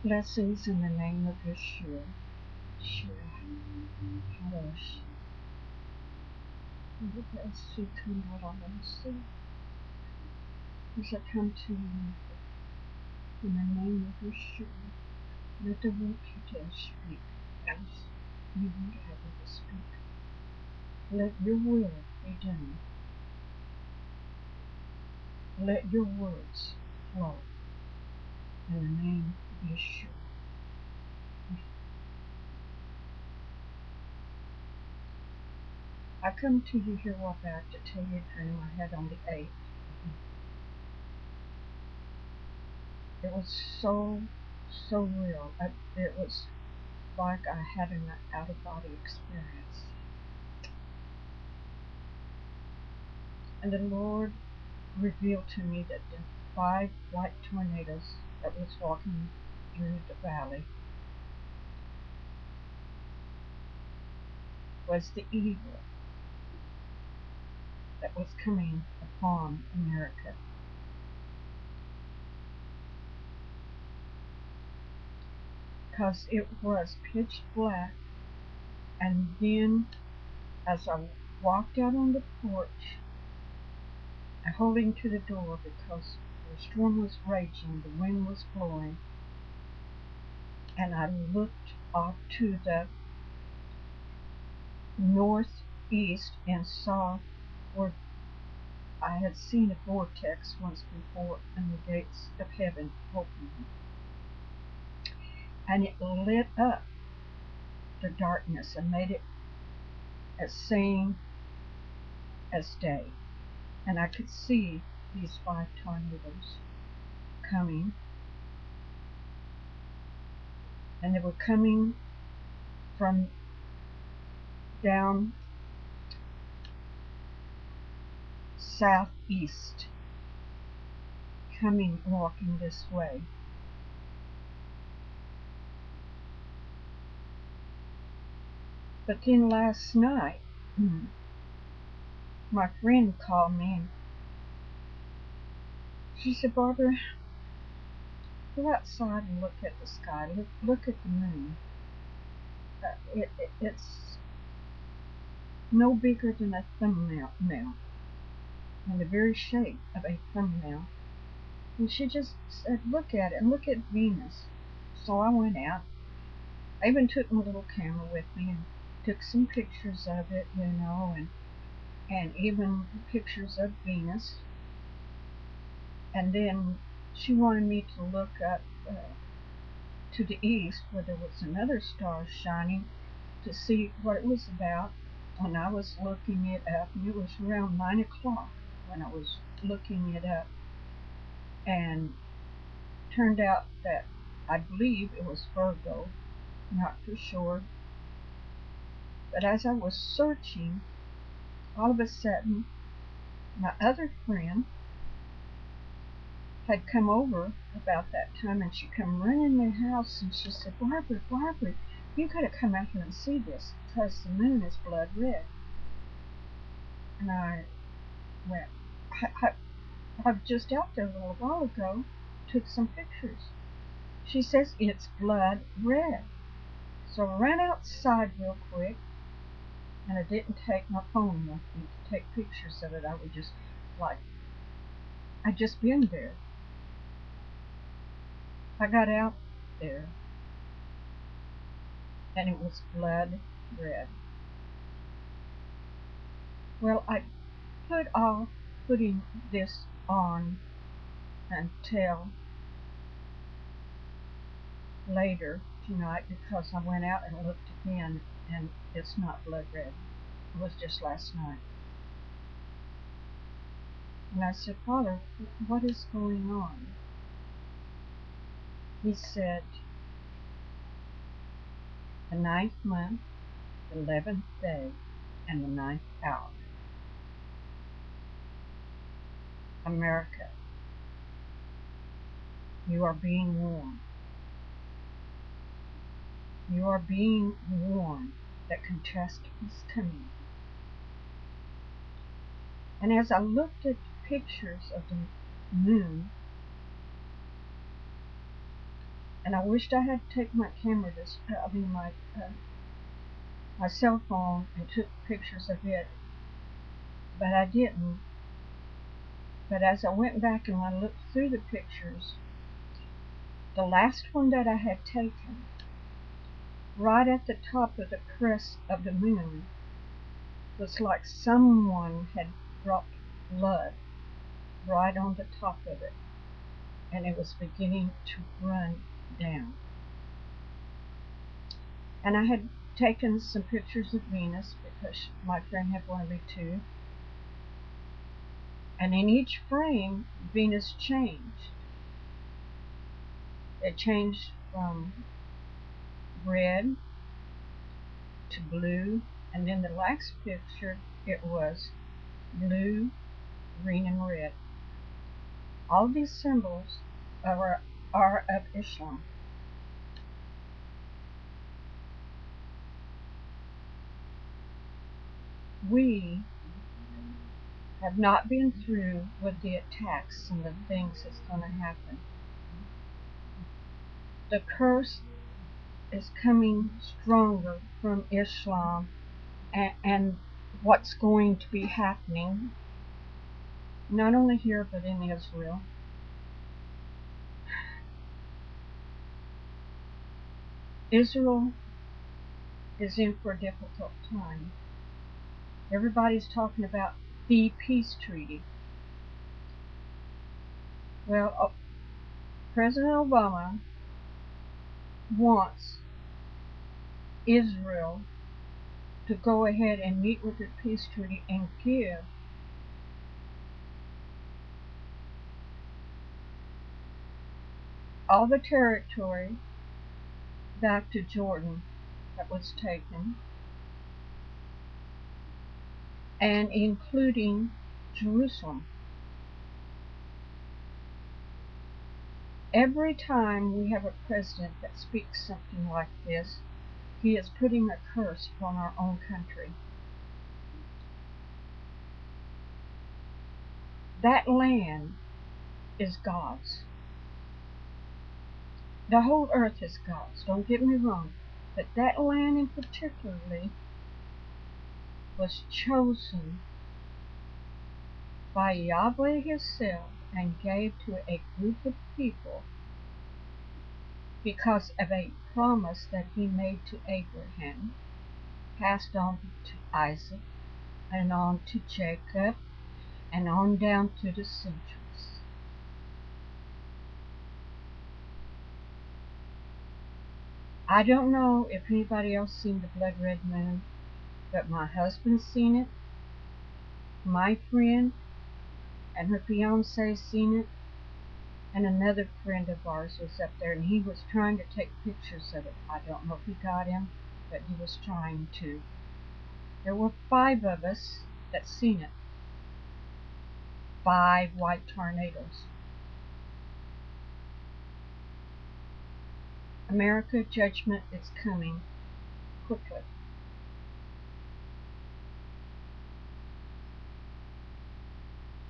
Blessings in the name of Yeshua. Yeshua. Kadosh. As I come to you in the name of Yeshua, let the word today speak as you would have it to speak. Let your will be done. Let your words flow in the name of Yeshua. I come to you here while back to tell you a dream I had on the 8th. It was so real. It was like I had an out-of-body experience. And the Lord revealed to me that the 5 white tornadoes that was walking through the valley was the evil that was coming upon America. Because it was pitch black, and then as I walked out on the porch, holding to the door because the storm was raging, the wind was blowing, and I looked off to the northeast and saw where I had seen a vortex once before and the gates of heaven opened. And it lit up the darkness and made it as same as day. And I could see these 5 tornadoes coming. And they were coming from down southeast, coming walking this way. But then last night, my friend called me and she said, Barbara, go outside and look at the sky. Look at the moon. It's no bigger than a thumbnail and the very shape of a thumbnail. And she just said, look at it and look at Venus. So I went out. I even took my little camera with me and took some pictures of it, and even pictures of Venus. And then she wanted me to look up to the east where there was another star shining to see what it was about. And I was looking it up, and it was around 9 o'clock when I was looking it up. And turned out that I believe it was Virgo, not for sure. But as I was searching, all of a sudden, my other friend had come over about that time, and she come running in the house, and she said, Barbara, you gotta come out here and see this, because the moon is blood red. And I went, I was just out there a little while ago, took some pictures. She says it's blood red. So I ran outside real quick, and I didn't take my phone with me to take pictures of it. I would just I'd just been there. I got out there, and it was blood red. Well, I put off putting this on until later tonight because I went out and looked again, and it's not blood red. It was just last night. And I said, Father, what is going on? He said, the 9th month, the 11th day, and the 9th hour. America, you are being warned. You are being warned that catastrophe is coming. And as I looked at pictures of the moon, And I wished I had taken my camera, my cell phone, and took pictures of it, but I didn't. But as I went back and I looked through the pictures, the last one that I had taken, right at the top of the crest of the moon, was like someone had dropped blood right on the top of it, and it was beginning to run down. And I had taken some pictures of Venus because my friend had wanted me to. And in each frame, Venus changed. It changed from red to blue, and then the last picture, it was blue, green, and red. All these symbols are of Islam. We have not been through with the attacks and the things that's going to happen. The curse is coming stronger from Islam and what's going to be happening, not only here but in Israel. Israel is in for a difficult time. Everybody's talking about the peace treaty. Well, President Obama wants Israel to go ahead and meet with the peace treaty and give all the territory back to Jordan that was taken, and including Jerusalem. Every time we have a president that speaks something like this, he is putting a curse upon our own country. That land is God's. The whole earth is God's, don't get me wrong, but that land in particularly was chosen by Yahweh himself and gave to a group of people because of a promise that he made to Abraham, passed on to Isaac, and on to Jacob, and on down through the centuries. I don't know if anybody else seen the blood red moon, but my husband's seen it, my friend and her fiance seen it, and another friend of ours was up there, and he was trying to take pictures of it. I don't know if he got him, but he was trying to. There were 5 of us that seen it. 5 white tornadoes. America, judgment is coming quickly.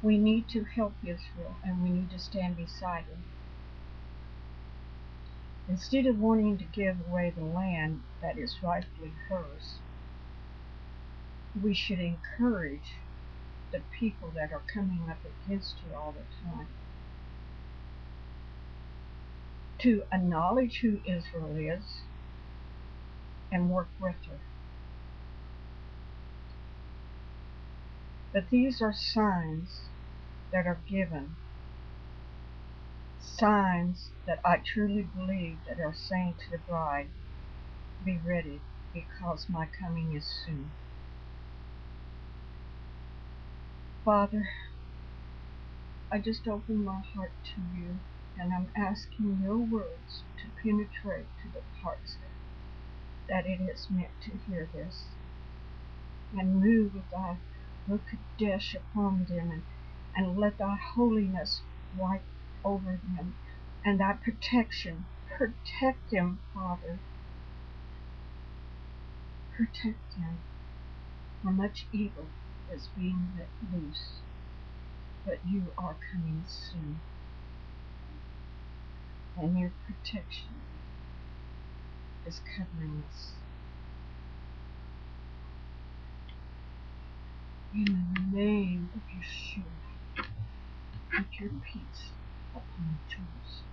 We need to help Israel, and we need to stand beside them. Instead of wanting to give away the land that is rightfully hers, we should encourage the people that are coming up against her all the time to acknowledge who Israel is and work with her. But these are signs that are given, signs that I truly believe that are saying to the bride, be ready, because my coming is soon. Father, I just open my heart to you, and I'm asking your words to penetrate to the hearts that it is meant to hear this, and move with thy Rukadesh upon them, and let thy holiness wipe over them, and thy protection. Protect them, Father. Protect them, for much evil is being let loose, but you are coming soon. and your protection is covering us. In the name of Yeshua, put your peace upon Jews.